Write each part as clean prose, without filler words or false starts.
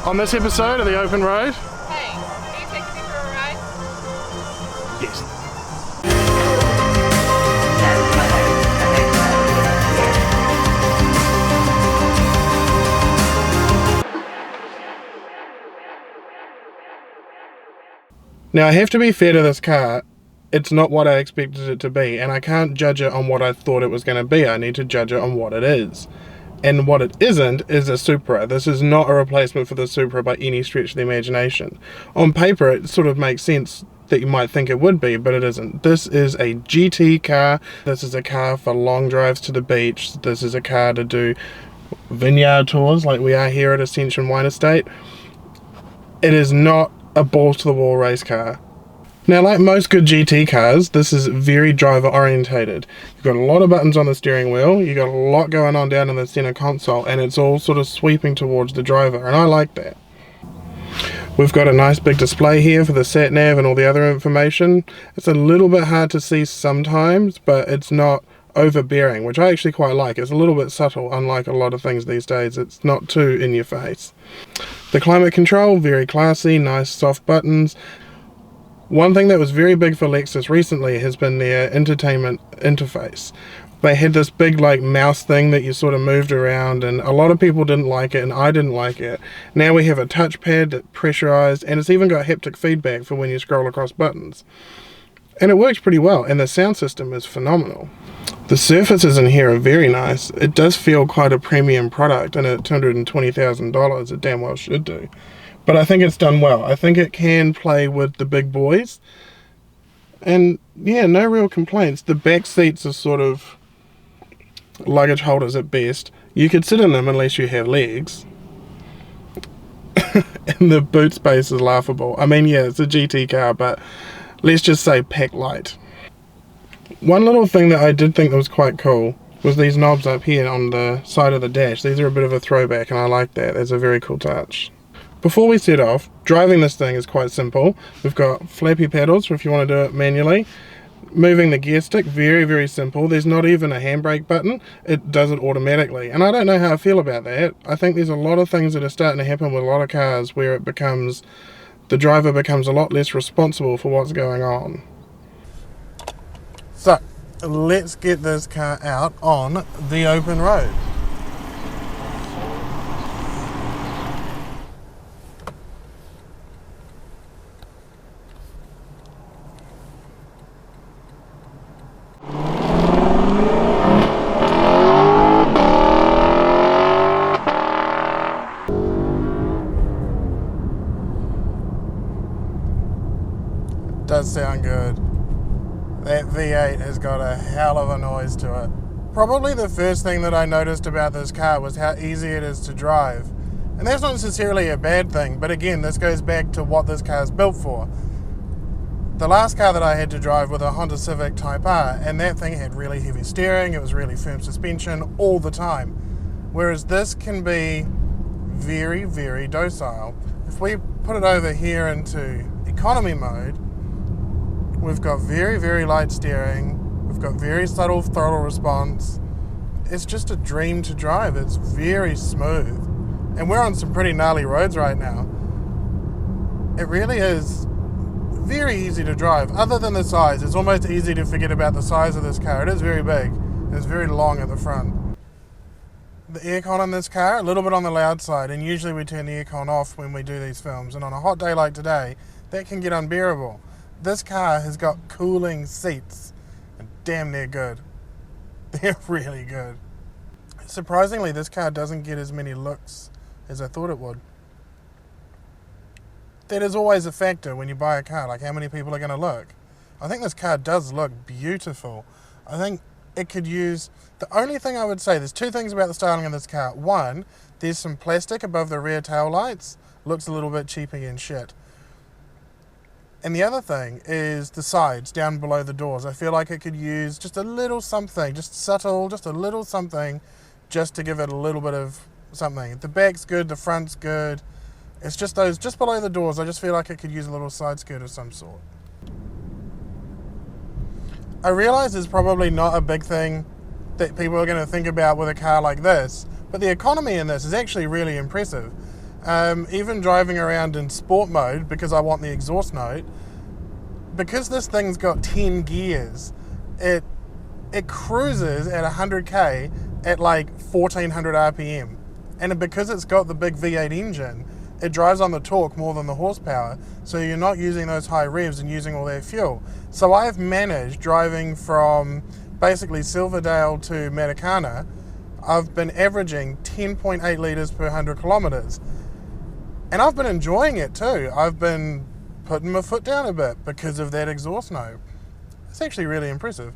On this episode of The Open Road. Hey, can you take me for a ride? Yes. Now I have to be fair to this car. It's not what I expected it to be, and I can't judge it on what I thought it was going to be. I need to judge it on what it is. And what it isn't is a Supra. This is not a replacement for the Supra by any stretch of the imagination. On paper, it sort of makes sense that you might think it would be, but it isn't. This is a GT car. This is a car for long drives to the beach. This is a car to do vineyard tours like we are here at Ascension Wine Estate. It is not a balls-to-the-wall race car. Now, like most good GT cars, this is very driver orientated. You've got a lot of buttons on the steering wheel, you've got a lot going on down in the center console, and it's all sort of sweeping towards the driver, and I like that. We've got a nice big display here for the sat nav and all the other information. It's a little bit hard to see sometimes, but it's not overbearing, which I actually quite like. It's a little bit subtle, unlike a lot of things these days. It's not too in your face. The climate control, very classy, nice soft buttons. One thing that was very big for Lexus recently has been their entertainment interface. They had this big like mouse thing that you sort of moved around, and a lot of people didn't like it, and I didn't like it. Now we have a touchpad that's pressurized, and it's even got haptic feedback for when you scroll across buttons. And it works pretty well, and the sound system is phenomenal. The surfaces in here are very nice. It does feel quite a premium product, and at $220,000 it damn well should do. But I think it's done well. I think it can play with the big boys. And yeah, no real complaints. The back seats are sort of luggage holders at best. You could sit in them unless you have legs. And the boot space is laughable. I mean, yeah, it's a GT car, but let's just say pack light. One little thing that I did think that was quite cool was these knobs up here on the side of the dash. These are a bit of a throwback, and I like that. It's a very cool touch. Before we set off, driving this thing is quite simple. We've got flappy paddles for if you want to do it manually. Moving the gear stick, very, very simple. There's not even a handbrake button. It does it automatically. And I don't know how I feel about that. I think there's a lot of things that are starting to happen with a lot of cars where it becomes, the driver becomes a lot less responsible for what's going on. So, let's get this car out on the open road. Does sound good. That V8 has got a hell of a noise to it. Probably the first thing that I noticed about this car was how easy it is to drive. And that's not necessarily a bad thing, but again, this goes back to what this car is built for. The last car that I had to drive was a Honda Civic Type R, and that thing had really heavy steering, it was really firm suspension all the time. Whereas this can be very, very docile. If we put it over here into economy mode, we've got very, very light steering. We've got very subtle throttle response. It's just a dream to drive. It's very smooth. And we're on some pretty gnarly roads right now. It really is very easy to drive. Other than the size, it's almost easy to forget about the size of this car. It is very big. And it's very long at the front. The aircon on this car, a little bit on the loud side. And usually we turn the aircon off when we do these films. And on a hot day like today, that can get unbearable. This car has got cooling seats, and damn, they're good. They're really good. Surprisingly, this car doesn't get as many looks as I thought it would. That is always a factor when you buy a car, like how many people are going to look. I think this car does look beautiful. I think it could use, the only thing I would say, there's two things about the styling of this car. One, there's some plastic above the rear tail lights. Looks a little bit cheapy and shit. And the other thing is the sides down below the doors. I feel like it could use just a little something, just subtle, just a little something, just to give it a little bit of something. The back's good, the front's good. It's just those, just below the doors, I just feel like it could use a little side skirt of some sort. I realize it's probably not a big thing that people are going to think about with a car like this, but the economy in this is actually really impressive. Even driving around in sport mode, because I want the exhaust note, because this thing's got 10 gears, it cruises at 100k at like 1400 RPM. And because it's got the big V8 engine, it drives on the torque more than the horsepower, so you're not using those high revs and using all that fuel. So I've managed, driving from basically Silverdale to Matakana, I've been averaging 10.8 litres per 100 kilometres. And I've been enjoying it too. I've been putting my foot down a bit because of that exhaust note. It's actually really impressive.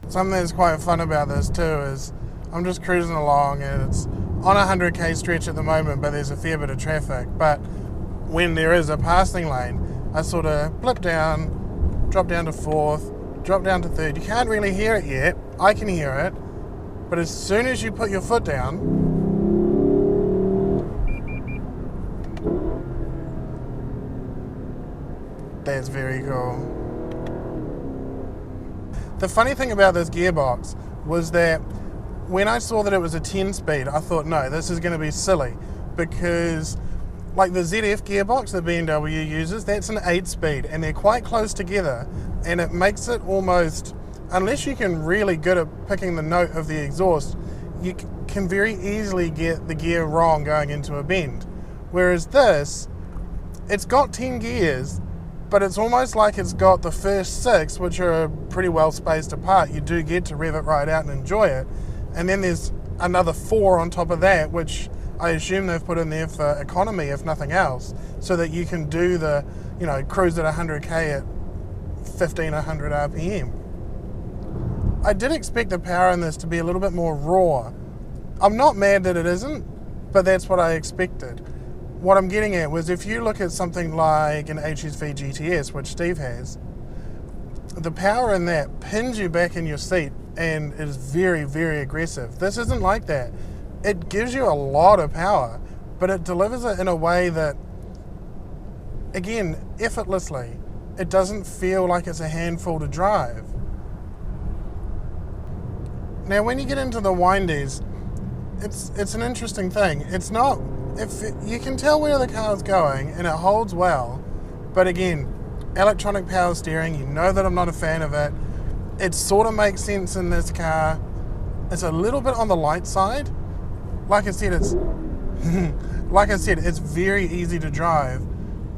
Something that's quite fun about this too is I'm just cruising along and it's on a 100k stretch at the moment, but there's a fair bit of traffic. But when there is a passing lane, I sort of blip down, drop down to fourth, drop down to third. You can't really hear it yet. I can hear it. But as soon as you put your foot down, that's very cool. The funny thing about this gearbox was that when I saw that it was a 10-speed, I thought, no, this is going to be silly, because like the ZF gearbox that BMW uses, that's an 8-speed, and they're quite close together, and it makes it almost, unless you can really good at picking the note of the exhaust, you can very easily get the gear wrong going into a bend. Whereas this, it's got 10 gears, but it's almost like it's got the first 6, which are pretty well spaced apart. You do get to rev it right out and enjoy it. And then there's another 4 on top of that, which I assume they've put in there for economy, if nothing else, so that you can do the, cruise at 100k at 1500 RPM. I did expect the power in this to be a little bit more raw. I'm not mad that it isn't, but that's what I expected. What I'm getting at was, if you look at something like an HSV GTS, which Steve has, the power in that pins you back in your seat and is very, very aggressive. This isn't like that. It gives you a lot of power, but it delivers it in a way that, again, effortlessly. It doesn't feel like it's a handful to drive. Now, when you get into the windies, it's an interesting thing. It's not, you can tell where the car's going and it holds well, but again, electronic power steering, you know that I'm not a fan of it. It sort of makes sense in this car. It's a little bit on the light side. Like I said, it's very easy to drive,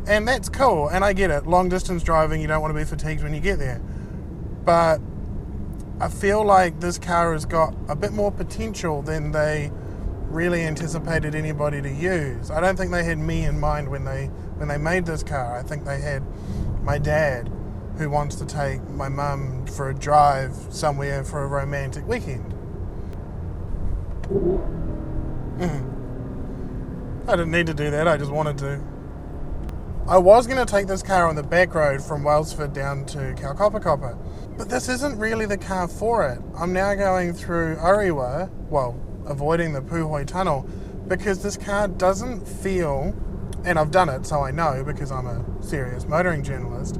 and that's cool, and I get it. Long distance driving, you don't want to be fatigued when you get there. But I feel like this car has got a bit more potential than they really anticipated anybody to use. I don't think they had me in mind when they made this car. I think they had my dad, who wants to take my mum for a drive somewhere for a romantic weekend. I didn't need to do that, I just wanted to. I was going to take this car on the back road from Wellsford down to Kaukopakapa, but this isn't really the car for it. I'm now going through Orewa, avoiding the Puhoi tunnel, because this car doesn't feel, and I've done it so I know because I'm a serious motoring journalist,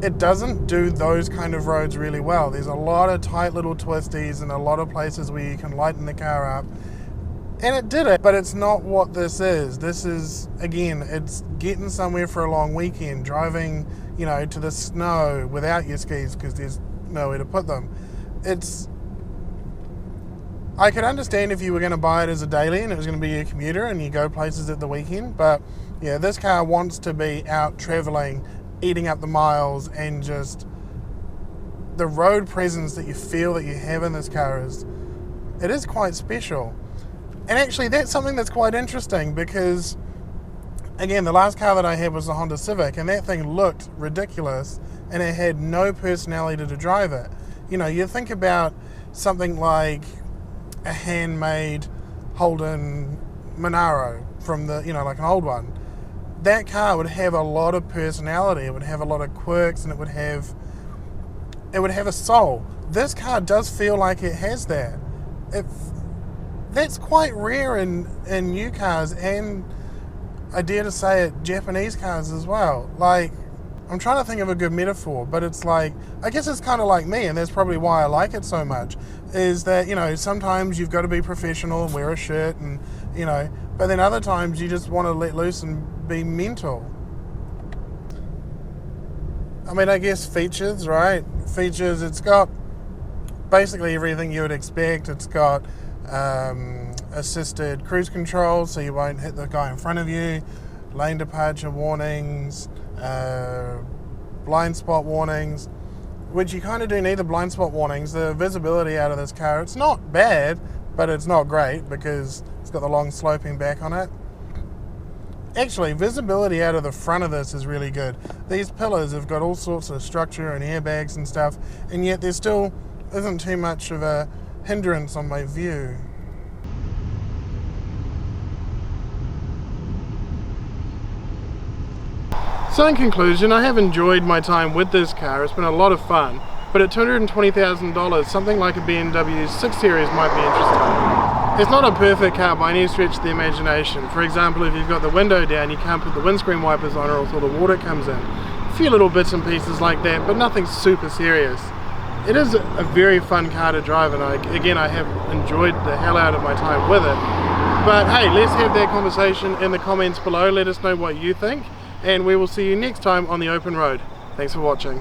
it doesn't do those kind of roads really well. There's a lot of tight little twisties and a lot of places where you can lighten the car up. And it did it, but it's not what this is. This is, again, it's getting somewhere for a long weekend, driving, to the snow without your skis because there's nowhere to put them. I could understand if you were going to buy it as a daily and it was going to be a commuter and you go places at the weekend, but yeah, this car wants to be out traveling, eating up the miles, and just the road presence that you feel that you have in this car is quite special. And actually that's something that's quite interesting because, again, the last car that I had was the Honda Civic, and that thing looked ridiculous and it had no personality to drive it. You think about something like a handmade Holden Monaro from the, like an old one. That car would have a lot of personality, it would have a lot of quirks, and it would have a soul. This car does feel like it has that. That's quite rare in new cars, and I dare to say it, Japanese cars as well. Like, I'm trying to think of a good metaphor, but it's like, I guess it's kind of like me, and that's probably why I like it so much, is that, you know, sometimes you've got to be professional and wear a shirt and, you know, but then other times you just want to let loose and be mental. I mean, I guess features, right? Features, it's got basically everything you would expect. It's got assisted cruise control, so you won't hit the guy in front of you, lane departure warnings, blind spot warnings, which you kind of do need the blind spot warnings. The visibility out of this car, it's not bad, but it's not great because it's got the long sloping back on it. Actually, visibility out of the front of this is really good. These pillars have got all sorts of structure and airbags and stuff, and yet there still isn't too much of a hindrance on my view. So in conclusion, I have enjoyed my time with this car. It's been a lot of fun, but at $220,000, something like a BMW 6 Series might be interesting. It's not a perfect car by any stretch of the imagination. For example, if you've got the window down, you can't put the windscreen wipers on or else all the water comes in. A few little bits and pieces like that, but nothing super serious. It is a very fun car to drive, and I have enjoyed the hell out of my time with it. But hey, let's have that conversation in the comments below. Let us know what you think, and we will see you next time on the open road. Thanks for watching.